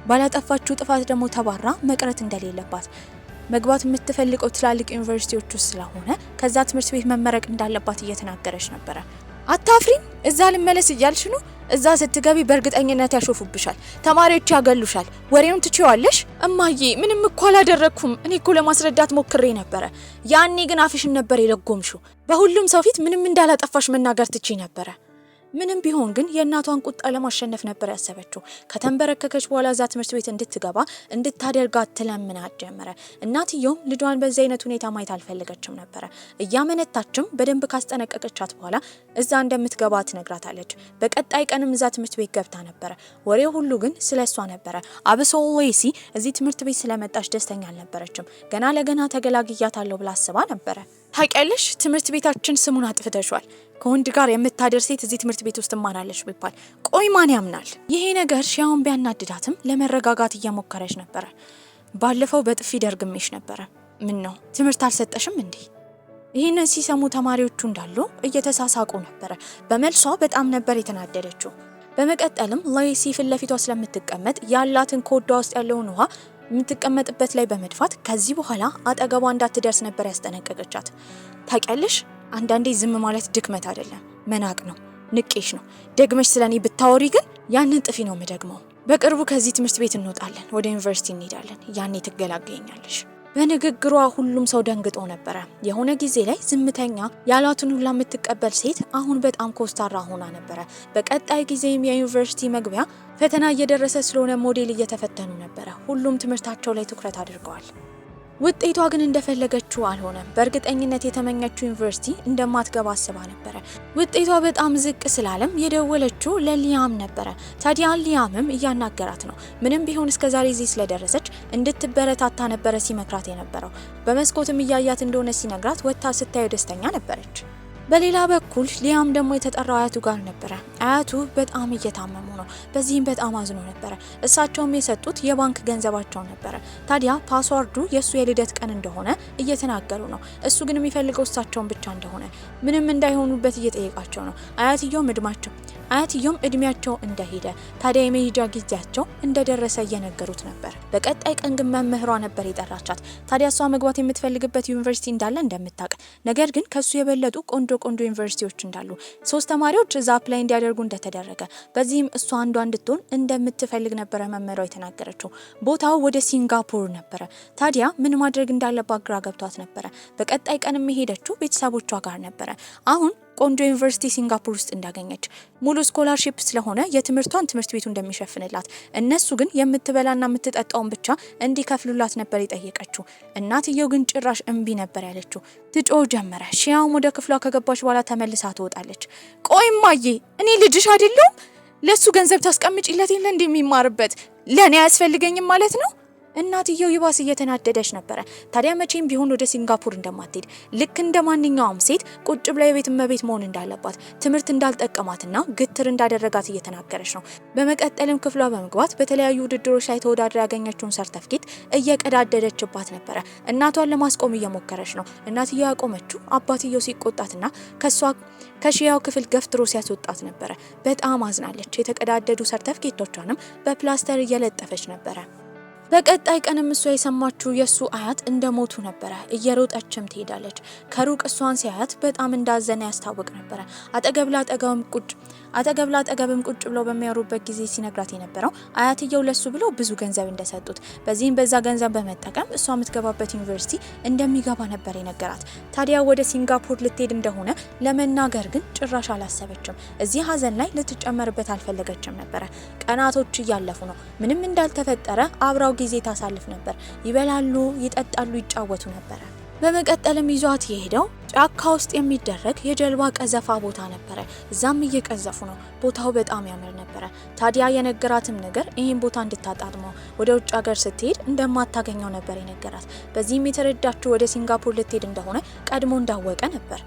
ባላጠፋችው ጥፋት ደግሞ ተባራ መቅረት እንደሌለባት፣ መግባት የምትፈልገው ትላልቅ ዩኒቨርሲቲዎች ውስጥ ስለሆነ ከዛ ትምህርት ቤት መመረቅ እንዳለባት እየተናገረች ነበረ። አታፍሪም? እዛ ልመለስ እያልሽ ነው? እዛ ስትገቢ በእርግጠኝነት ያሾፉብሻል፣ ተማሪዎች ያገሉሻል። ወሬውን ትችዋለሽ? እማዬ ምንም እኮ አላደረኩም። እኔ እኮ ለማስረዳት ሞክሬ ነበረ። ያኔ ግን አፍሽን ነበር የለጎምሽው። በሁሉም ሰው ፊት ምንም እንዳላጠፋሽ መናገር ትችይ ነበረ። ምንም ቢሆን ግን የእናቷን ቁጣ ለማሸነፍ ነበር ያሰበችው። ከተንበረከከች በኋላ እዛ ትምህርት ቤት እንድትገባ እንድታደርጋት ትለምናት ጀመረ። እናትየውም ልጇን በዚህ አይነት ሁኔታ ማየት አልፈለገችም ነበረ። እያመነታችም በደንብ ካስጠነቀቀቻት በኋላ እዛ እንደምትገባ ትነግራታለች። በቀጣይ ቀንም እዛ ትምህርት ቤት ገብታ ነበረ። ወሬው ሁሉ ግን ስለሷ ነበረ። አብሶ ሌሲ እዚህ ትምህርት ቤት ስለመጣች ደስተኛ አልነበረችም። ገና ለገና ተገላግያታለሁ ብላ አስባ ነበረ። ታውቂያለሽ፣ ትምህርት ቤታችን ስሙን አጥፍተሻል። ከወንድ ጋር የምታደር ሴት እዚህ ትምህርት ቤት ውስጥ ማናለሽ ቢባል ቆይ ማን ያምናል? ይሄ ነገር ሺያውን ቢያናድዳትም ለመረጋጋት እየሞከረች ነበረ። ባለፈው በጥፊ ደርግሜሽ ነበረ። ምን ነው ትምህርት አልሰጠሽም እንዴ? ይህንን ሲሰሙ ተማሪዎቹ እንዳሉ እየተሳሳቁ ነበረ። በመልሷ በጣም ነበር የተናደደችው። በመቀጠልም ሌሲ ፊት ለፊቷ ስለምትቀመጥ ያላትን ኮዳ ውስጥ ያለውን ውሃ የምትቀመጥበት ላይ በመድፋት ከዚህ በኋላ አጠገቧ እንዳትደርስ ነበር ያስጠነቀቀቻት። ታውቂያለሽ፣ አንዳንዴ ዝም ማለት ድክመት አይደለም፣ መናቅ ነው፣ ንቄሽ ነው። ደግመሽ ስለኔ ብታወሪ ግን ያንን ጥፊ ነው የምደግመው። በቅርቡ ከዚህ ትምህርት ቤት እንወጣለን፣ ወደ ዩኒቨርሲቲ እንሄዳለን። ያኔ ትገላገኛለሽ። በንግግሯ ሁሉም ሰው ደንግጦ ነበረ። የሆነ ጊዜ ላይ ዝምተኛ ያላቱን ሁላ የምትቀበል ሴት አሁን በጣም ኮስታራ ሆና ነበረ። በቀጣይ ጊዜም የዩኒቨርሲቲ መግቢያ ፈተና እየደረሰ ስለሆነ ሞዴል እየተፈተኑ ነበረ። ሁሉም ትምህርታቸው ላይ ትኩረት አድርገዋል። ውጤቷ ግን እንደፈለገችው አልሆነም። በእርግጠኝነት የተመኘችው ዩኒቨርሲቲ እንደማትገባ አስባ ነበረ። ውጤቷ በጣም ዝቅ ስላለም የደወለችው ለሊያም ነበረ። ታዲያ ሊያምም እያናገራት ነው። ምንም ቢሆን እስከዛሬ እዚህ ስለደረሰች እንድትበረታታ ነበረ ሲመክራት የነበረው። በመስኮትም እያያት እንደሆነ ሲነግራት ወጥታ ስታየው ደስተኛ ነበረች። በሌላ በኩል ሊያም ደግሞ የተጠራው አያቱ ጋር ነበረ። አያቱ በጣም እየታመሙ ነው። በዚህም በጣም አዝኖ ነበረ። እሳቸውም የሰጡት የባንክ ገንዘባቸው ነበረ። ታዲያ ፓስዋርዱ የሱ የልደት ቀን እንደሆነ እየተናገሩ ነው። እሱ ግን የሚፈልገው እሳቸውን ብቻ እንደሆነ ምንም እንዳይሆኑበት እየጠየቃቸው ነው። አያትየውም እድሜያቸው እንደሄደ ታዲያ የመሄጃ ጊዜያቸው እንደደረሰ እየነገሩት ነበር። በቀጣይ ቀን ግን መምህሯ ነበር የጠራቻት። ታዲያ እሷ መግባት የምትፈልግበት ዩኒቨርሲቲ እንዳለ እንደምታውቅ፣ ነገር ግን ከሱ የበለጡ ቆንጆ ዩኒቨርሲቲዎች እንዳሉ 3 ተማሪዎች እዛ አፕላይ እንዲያደርጉ እንደተደረገ፣ በዚህም እሷ አንዷ እንድትሆን እንደምትፈልግ ነበረ መምህሯ የተናገረችው። ቦታው ወደ ሲንጋፖር ነበረ። ታዲያ ምን ማድረግ እንዳለባት ግራ ገብቷት ነበረ። በቀጣይ ቀን የሄደችው ቤተሰቦቿ ጋር ነበረ። አሁን ቆንጆ ዩኒቨርሲቲ ሲንጋፖር ውስጥ እንዳገኘች ሙሉ ስኮላርሺፕ ስለሆነ የትምህርቷን ትምህርት ቤቱ እንደሚሸፍንላት፣ እነሱ ግን የምትበላና የምትጠጣውን ብቻ እንዲከፍሉላት ነበር የጠየቀችው። እናትየው ግን ጭራሽ እምቢ ነበር ያለችው። ትጮህ ጀመረ። ሺያውም ወደ ክፍሏ ከገባች በኋላ ተመልሳ ትወጣለች። ቆይ እማዬ፣ እኔ ልጅሽ አይደለሁም? ለሱ ገንዘብ ታስቀምጪለት የለ እንደሚማርበት ለኔ አያስፈልገኝም ማለት ነው? እናትየው ይባስ እየተናደደች ነበረ። ታዲያ መቼም ቢሆን ወደ ሲንጋፖር እንደማትሄድ፣ ልክ እንደ ማንኛውም ሴት ቁጭ ብላ የቤት እመቤት መሆን እንዳለባት፣ ትምህርት እንዳልጠቀማትና ግትር እንዳደረጋት እየተናገረች ነው። በመቀጠልም ክፍሏ በመግባት በተለያዩ ውድድሮች ላይ ተወዳድራ ያገኘችውን ሰርተፍኬት እየቀዳደደችባት ነበረ። እናቷን ለማስቆም እየሞከረች ነው። እናትየው ያቆመችው አባትየው ሲቆጣትና ከሺያው ክፍል ገፍትሮ ሲያስወጣት ነበረ። በጣም አዝናለች። የተቀዳደዱ ሰርተፍኬቶቿንም በፕላስተር እየለጠፈች ነበረ። በቀጣይ ቀንም እሷ የሰማችው የሱ አያት እንደሞቱ ነበረ። እየሮጠችም ትሄዳለች። ከሩቅ እሷን ሲያያት በጣም እንዳዘነ ያስታውቅ ነበረ። አጠገብ ላጠገብም ቁጭ ብለው በሚያወሩበት ጊዜ ሲነግራት የነበረው አያትየው ለሱ ብለው ብዙ ገንዘብ እንደሰጡት፣ በዚህም በዛ ገንዘብ በመጠቀም እሷ የምትገባበት ዩኒቨርሲቲ እንደሚገባ ነበር የነገራት። ታዲያ ወደ ሲንጋፖር ልትሄድ እንደሆነ ለመናገር ግን ጭራሽ አላሰበችም። እዚህ ሀዘን ላይ ልትጨመርበት አልፈለገችም ነበረ። ቀናቶች እያለፉ ነው። ምንም እንዳልተፈጠረ አብራው ጊዜ ታሳልፍ ነበር። ይበላሉ፣ ይጠጣሉ፣ ይጫወቱ ነበር። በመቀጠልም ይዟት የሄደው ጫካ ውስጥ የሚደረግ የጀልባ ቀዘፋ ቦታ ነበረ። እዛም እየቀዘፉ ነው። ቦታው በጣም ያምር ነበረ። ታዲያ የነገራትም ነገር ይህን ቦታ እንድታጣጥመው ወደ ውጭ ሀገር ስትሄድ እንደማታገኘው ነበር የነገራት። በዚህም የተረዳችው ወደ ሲንጋፖር ልትሄድ እንደሆነ ቀድሞ እንዳወቀ ነበር።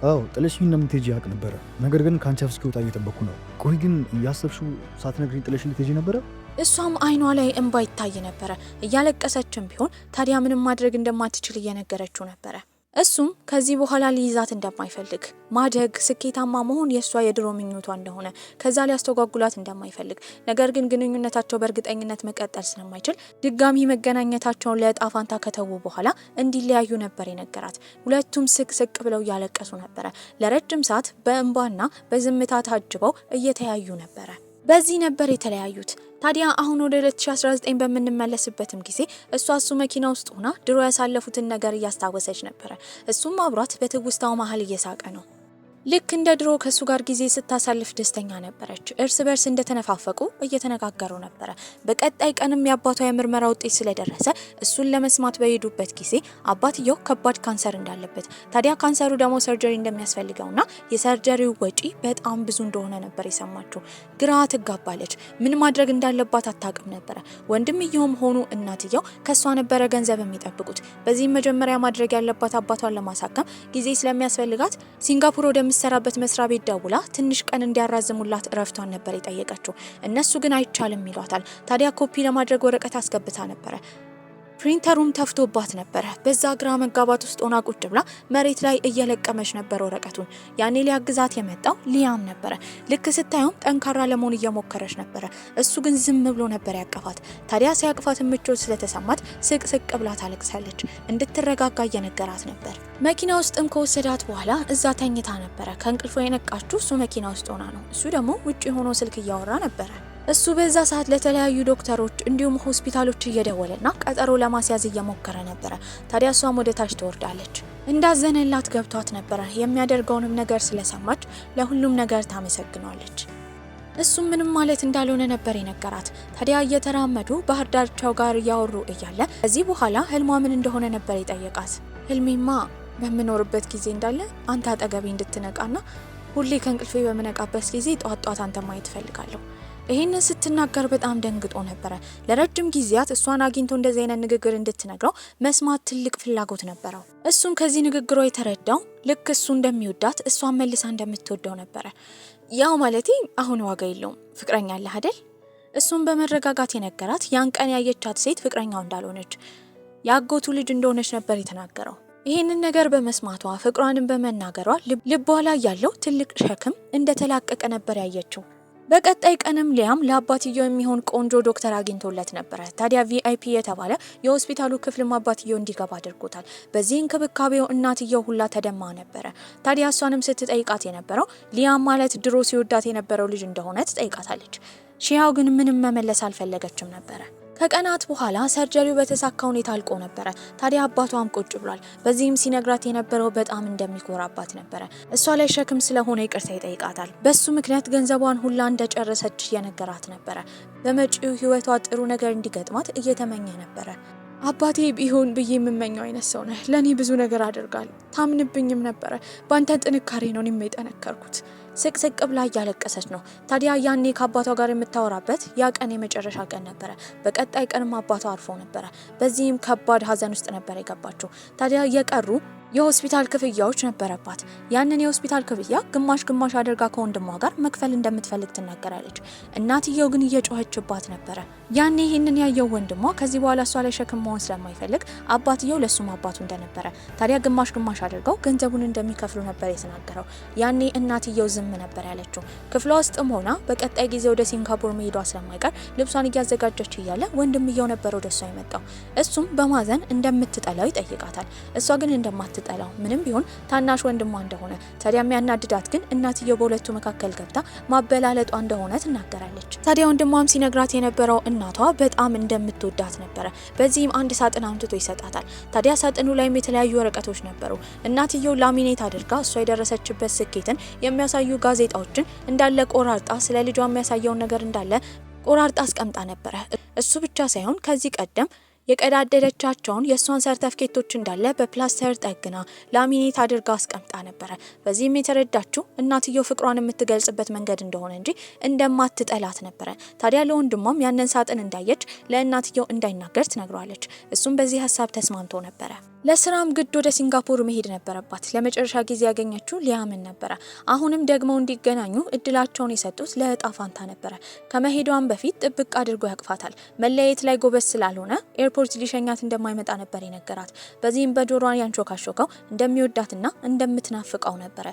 አዎ ጥለሽኝ እንደምትሄጂ ያውቅ ነበረ። ነገር ግን ከአንቺ አፍ እስኪወጣ እየጠበኩ ነው። ቆይ ግን ያሰብሽው ሳትነግሪኝ ጥለሽኝ ልትሄጂ ነበረ? እሷም አይኗ ላይ እንባ ይታይ ነበረ። እያለቀሰችም ቢሆን ታዲያ ምንም ማድረግ እንደማትችል እየነገረችው ነበረ። እሱም ከዚህ በኋላ ሊይዛት እንደማይፈልግ፣ ማደግ፣ ስኬታማ መሆን የሷ የድሮ ምኞቷ እንደሆነ፣ ከዛ ሊያስተጓጉላት እንደማይፈልግ፣ ነገር ግን ግንኙነታቸው በእርግጠኝነት መቀጠል ስለማይችል ድጋሚ መገናኘታቸውን ለዕጣ ፋንታ ከተዉ በኋላ እንዲለያዩ ነበር የነገራት። ሁለቱም ስቅ ብለው እያለቀሱ ነበረ። ለረጅም ሰዓት በእንባና በዝምታ ታጅበው እየተያዩ ነበረ። በዚህ ነበር የተለያዩት። ታዲያ አሁን ወደ 2019 በምንመለስበትም ጊዜ እሱ መኪና ውስጥ ሆና ድሮ ያሳለፉትን ነገር እያስታወሰች ነበረ። እሱም አብሯት በትውስታው መሀል እየሳቀ ነው። ልክ እንደ ድሮ ከሱ ጋር ጊዜ ስታሳልፍ ደስተኛ ነበረች። እርስ በርስ እንደተነፋፈቁ እየተነጋገሩ ነበረ። በቀጣይ ቀንም የአባቷ የምርመራ ውጤት ስለደረሰ እሱን ለመስማት በሄዱበት ጊዜ አባትየው ከባድ ካንሰር እንዳለበት፣ ታዲያ ካንሰሩ ደግሞ ሰርጀሪ እንደሚያስፈልገውና የሰርጀሪው ወጪ በጣም ብዙ እንደሆነ ነበር የሰማችው። ግራ ትጋባለች። ምን ማድረግ እንዳለባት አታውቅም ነበረ። ወንድምየውም ሆኑ እናትየው ከሷ ነበረ ገንዘብ የሚጠብቁት። በዚህም መጀመሪያ ማድረግ ያለባት አባቷን ለማሳከም ጊዜ ስለሚያስፈልጋት ሲንጋፖር ወደምትሰራበት መስሪያ ቤት ደውላ ትንሽ ቀን እንዲያራዝሙላት እረፍቷን ነበር የጠየቀችው። እነሱ ግን አይቻልም ይሏታል። ታዲያ ኮፒ ለማድረግ ወረቀት አስገብታ ነበረ። ፕሪንተሩም ተፍቶባት ነበረ። በዛ ግራ መጋባት ውስጥ ሆና ቁጭ ብላ መሬት ላይ እየለቀመች ነበር ወረቀቱን። ያኔ ሊያግዛት የመጣው ሊያም ነበረ። ልክ ስታየውም ጠንካራ ለመሆን እየሞከረች ነበረ። እሱ ግን ዝም ብሎ ነበር ያቀፋት። ታዲያ ሲያቅፋት ምቾት ስለተሰማት ስቅ ብላ ታለቅሳለች። እንድትረጋጋ እየነገራት ነበር። መኪና ውስጥም ከወሰዳት በኋላ እዛ ተኝታ ነበረ። ከእንቅልፏ የነቃችው እሱ መኪና ውስጥ ሆና ነው። እሱ ደግሞ ውጭ ሆኖ ስልክ እያወራ ነበረ። እሱ በዛ ሰዓት ለተለያዩ ዶክተሮች እንዲሁም ሆስፒታሎች እየደወለና ቀጠሮ ለማስያዝ እየሞከረ ነበረ። ታዲያ እሷም ወደ ታች ትወርዳለች። እንዳዘነላት ገብቷት ነበረ። የሚያደርገውንም ነገር ስለሰማች ለሁሉም ነገር ታመሰግኗለች። እሱም ምንም ማለት እንዳልሆነ ነበር የነገራት። ታዲያ እየተራመዱ ባህር ዳርቻው ጋር እያወሩ እያለ ከዚህ በኋላ ህልሟ ምን እንደሆነ ነበር የጠየቃት። ህልሜማ በምኖርበት ጊዜ እንዳለ አንተ አጠገቤ እንድትነቃና ሁሌ ከእንቅልፌ በምነቃበት ጊዜ ጧት አንተ ማየት ፈልጋለሁ። ይሄንን ስትናገር በጣም ደንግጦ ነበረ። ለረጅም ጊዜያት እሷን አግኝቶ እንደዚህ አይነት ንግግር እንድትነግረው መስማት ትልቅ ፍላጎት ነበረው። እሱም ከዚህ ንግግሯ የተረዳው ልክ እሱ እንደሚወዳት እሷን መልሳ እንደምትወደው ነበረ። ያው ማለቴ አሁን ዋጋ የለውም ፍቅረኛ አለህ አይደል? እሱም በመረጋጋት የነገራት ያን ቀን ያየቻት ሴት ፍቅረኛው እንዳልሆነች ያጎቱ ልጅ እንደሆነች ነበር የተናገረው። ይህንን ነገር በመስማቷ ፍቅሯንም በመናገሯ ልቧ ላይ ያለው ትልቅ ሸክም እንደተላቀቀ ነበር ያየችው። በቀጣይ ቀንም ሊያም ለአባትየው የሚሆን ቆንጆ ዶክተር አግኝቶለት ነበረ። ታዲያ ቪአይፒ የተባለ የሆስፒታሉ ክፍልም አባትየው እንዲገባ አድርጎታል። በዚህ እንክብካቤው እናትየው ሁላ ተደማ ነበረ። ታዲያ እሷንም ስትጠይቃት የነበረው ሊያም ማለት ድሮ ሲወዳት የነበረው ልጅ እንደሆነ ትጠይቃታለች። ሺያው ግን ምንም መመለስ አልፈለገችም ነበረ። ከቀናት በኋላ ሰርጀሪው በተሳካ ሁኔታ አልቆ ነበረ። ታዲያ አባቷም ቁጭ ብሏል። በዚህም ሲነግራት የነበረው በጣም እንደሚኮራባት ነበረ። እሷ ላይ ሸክም ስለሆነ ይቅርታ ይጠይቃታል። በሱ ምክንያት ገንዘቧን ሁላ እንደጨረሰች እየነገራት ነበረ። በመጪው ህይወቷ ጥሩ ነገር እንዲገጥማት እየተመኘ ነበረ። አባቴ ቢሆን ብዬ የምመኘው አይነት ሰው ነህ። ለኔ ብዙ ነገር አድርጋል። ታምንብኝም ነበረ። ባንተ ጥንካሬ ነው እኔም የጠነከርኩት። ስቅስቅ ብላ እያለቀሰች ነው። ታዲያ ያኔ ከአባቷ ጋር የምታወራበት ያ ቀን የመጨረሻ ቀን ነበረ። በቀጣይ ቀንም አባቷ አርፎ ነበረ። በዚህም ከባድ ሀዘን ውስጥ ነበር የገባችው። ታዲያ የቀሩ የሆስፒታል ክፍያዎች ነበረባት። ያንን የሆስፒታል ክፍያ ግማሽ አድርጋ ከወንድሟ ጋር መክፈል እንደምትፈልግ ትናገራለች። እናትየው ግን እየጮኸችባት ነበረ። ያኔ ይህንን ያየው ወንድሟ ከዚህ በኋላ እሷ ላይ ሸክም መሆን ስለማይፈልግ አባትየው ለሱም አባቱ እንደነበረ ታዲያ ግማሽ አድርገው ገንዘቡን እንደሚከፍሉ ነበር የተናገረው። ያኔ እናትየው ዝም ነበር ያለችው። ክፍሏ ውስጥም ሆና በቀጣይ ጊዜ ወደ ሲንጋፖር መሄዷ ስለማይቀር ልብሷን እያዘጋጀች እያለ ወንድምየው ነበር ወደ እሷ የመጣው። እሱም በማዘን እንደምትጠላው ይጠይቃታል። እሷ ግን እንደማትጠላው ምንም ቢሆን ታናሽ ወንድሟ እንደሆነ ታዲያ የሚያናድዳት ግን እናትየው በሁለቱ መካከል ገብታ ማበላለጧ እንደሆነ ትናገራለች። ታዲያ ወንድሟም ሲነግራት የነበረው እናቷ በጣም እንደምትወዳት ነበረ። በዚህም አንድ ሳጥን አምጥቶ ይሰጣታል። ታዲያ ሳጥኑ ላይም የተለያዩ ወረቀቶች ነበሩ። እናትየው ላሚኔት አድርጋ እሷ የደረሰችበት ስኬትን የሚያሳዩ ጋዜጣዎችን እንዳለ ቆራርጣ ስለ ልጇ የሚያሳየውን ነገር እንዳለ ቆራርጣ አስቀምጣ ነበረ። እሱ ብቻ ሳይሆን ከዚህ ቀደም የቀዳደደቻቸውን የእሷን ሰርተፍኬቶች እንዳለ በፕላስተር ጠግና ላሚኔት አድርጋ አስቀምጣ ነበረ። በዚህም የተረዳችው እናትየው ፍቅሯን የምትገልጽበት መንገድ እንደሆነ እንጂ እንደማትጠላት ነበረ። ታዲያ ለወንድሟም ያንን ሳጥን እንዳየች ለእናትየው እንዳይናገር ትነግሯለች። እሱም በዚህ ሀሳብ ተስማምቶ ነበረ። ለስራም ግድ ወደ ሲንጋፖር መሄድ ነበረባት። ለመጨረሻ ጊዜ ያገኘችው ሊያምን ነበረ። አሁንም ደግሞ እንዲገናኙ እድላቸውን የሰጡት ለእጣ ፋንታ ነበረ። ከመሄዷን በፊት ጥብቅ አድርጎ ያቅፋታል። መለያየት ላይ ጎበዝ ስላልሆነ ኤርፖርት ሊሸኛት እንደማይመጣ ነበር የነገራት። በዚህም በጆሮዋን ያንሾካሾከው እንደሚወዳትና እንደምትናፍቀው ነበረ።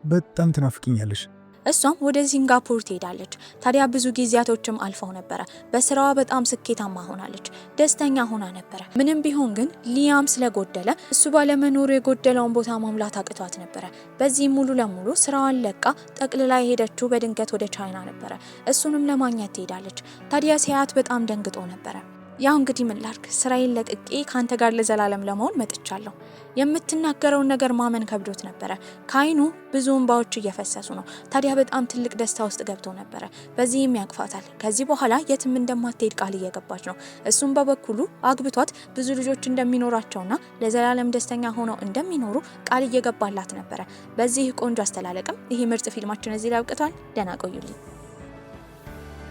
በጣም ትናፍቅኛለሽ። እሷም ወደ ሲንጋፖር ትሄዳለች። ታዲያ ብዙ ጊዜያቶችም አልፈው ነበረ። በስራዋ በጣም ስኬታማ ሆናለች። ደስተኛ ሆና ነበረ። ምንም ቢሆን ግን ሊያም ስለጎደለ እሱ ባለመኖሩ የጎደለውን ቦታ ማሙላት አቅቷት ነበረ። በዚህም ሙሉ ለሙሉ ስራዋን ለቃ ጠቅልላ የሄደችው በድንገት ወደ ቻይና ነበረ። እሱንም ለማግኘት ትሄዳለች። ታዲያ ሲያያት በጣም ደንግጦ ነበረ። ያው እንግዲህ ምን ላድርግ፣ ስራዬን ለቅቄ ካንተ ጋር ለዘላለም ለመሆን መጥቻለሁ። የምትናገረውን ነገር ማመን ከብዶት ነበረ። ከአይኑ ብዙ እንባዎች እየፈሰሱ ነው። ታዲያ በጣም ትልቅ ደስታ ውስጥ ገብቶ ነበረ። በዚህም ያቅፋታል። ከዚህ በኋላ የትም እንደማትሄድ ቃል እየገባች ነው። እሱም በበኩሉ አግብቷት ብዙ ልጆች እንደሚኖራቸውና ለዘላለም ደስተኛ ሆነው እንደሚኖሩ ቃል እየገባላት ነበረ። በዚህ ቆንጆ አስተላለቅም ይሄ ምርጥ ፊልማችን እዚህ ላይ አብቅቷል። ደህና ቆዩልኝ።